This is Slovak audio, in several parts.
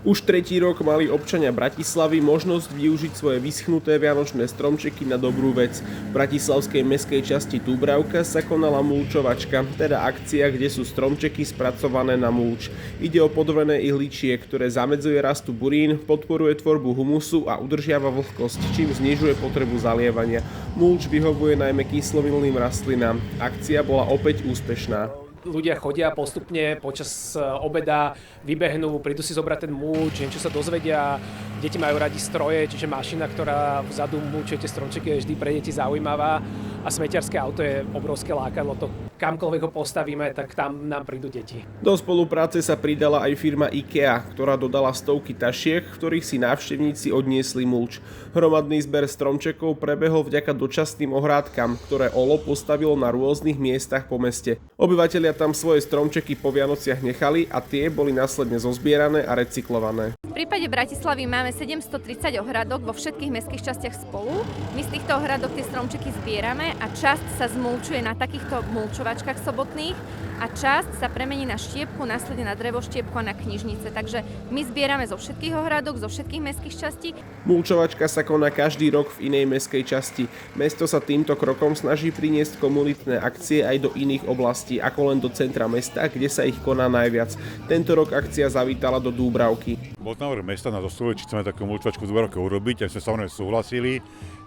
Už tretí rok mali občania Bratislavy možnosť využiť svoje vyschnuté vianočné stromčeky na dobrú vec. V bratislavskej mestskej časti Dúbravka sa konala mulčovačka, teda akcia, kde sú stromčeky spracované na mulč. Ide o podvrné ihličie, ktoré zamedzuje rastu burín, podporuje tvorbu humusu a udržiava vlhkosť, čím znižuje potrebu zalievania. Mulč vyhovuje najmä kyslomilným rastlinám. Akcia bola opäť úspešná. Ľudia chodia postupne počas obeda, vybehnú, prídu si zobrať ten mulč, niečo sa dozvedia. Deti majú radi stroje, čiže mašina, ktorá vzadu mulčuje tie stromčeky, je vždy pre deti zaujímavá. A smetiarské auto je obrovské lákadlo. To kamkoľvek ho postavíme, tak tam nám prídu deti. Do spolupráce sa pridala aj firma IKEA, ktorá dodala stovky tašiek, v ktorých si návštevníci odniesli mulč. Hromadný zber stromčekov prebehol vďaka dočasným ohrádkam, ktoré OLO postavilo na rôznych miestach po meste. Obyvatelia tam svoje stromčeky po Vianociach nechali a tie boli následne zozbierané a recyklované. V prípade Bratislavy máme 730 ohrádok vo všetkých mestských častiach spolu. My z týchto ohrádok tie stromčeky zbierame a časť sa zmulčuje na takýchto mulčovačkách sobotných a časť sa premení na štiepku, následne na drevoštiepku a na knižnice. Takže my zbierame zo všetkých ohrádok, zo všetkých mestských častí. Mulčovačka sa koná každý rok v inej mestskej časti. Mesto sa týmto krokom snaží priniesť komunitné akcie aj do iných oblastí, ako len do centra mesta, kde sa ich koná najviac. Tento rok akcia zavítala do Dúbravky. Bol návrh mesta na oslovuje, či chceme takú mulčovačku v Dúbravke urobiť, a sme samozrejme súhlasili.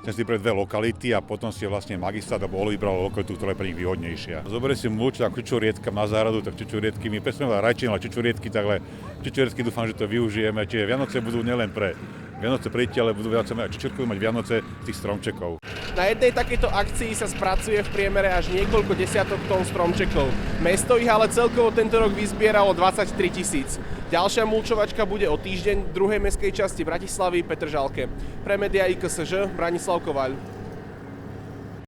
Chcem si pre dve lokality a potom si vlastne magistrát alebo OLO vybral lokalitu, ktorá je pre nich výhodnejšia. Zoberie si mulč a čučoriedka na záhradu, tak čučoriedky, my pesme rajčín, ale čučoriedky, takhle čučoriedky dúfam, že to využijeme. Čiže Vianoce budú nielen pre Vianoce pre deti, ale budú Vianoce mať čučoriedky, mať Vianoce tých stromčekov. Na jednej takejto akcii sa spracuje v priemere až niekoľko desiatok tón stromčekov. Mesto ich ale celkovo tento rok vyzbieralo 23 000. Ďalšia mulčovačka bude o týždeň v druhej mestskej časti Bratislavy Petržalke. Pre médiá IKSŽ Branislav Kovaľ.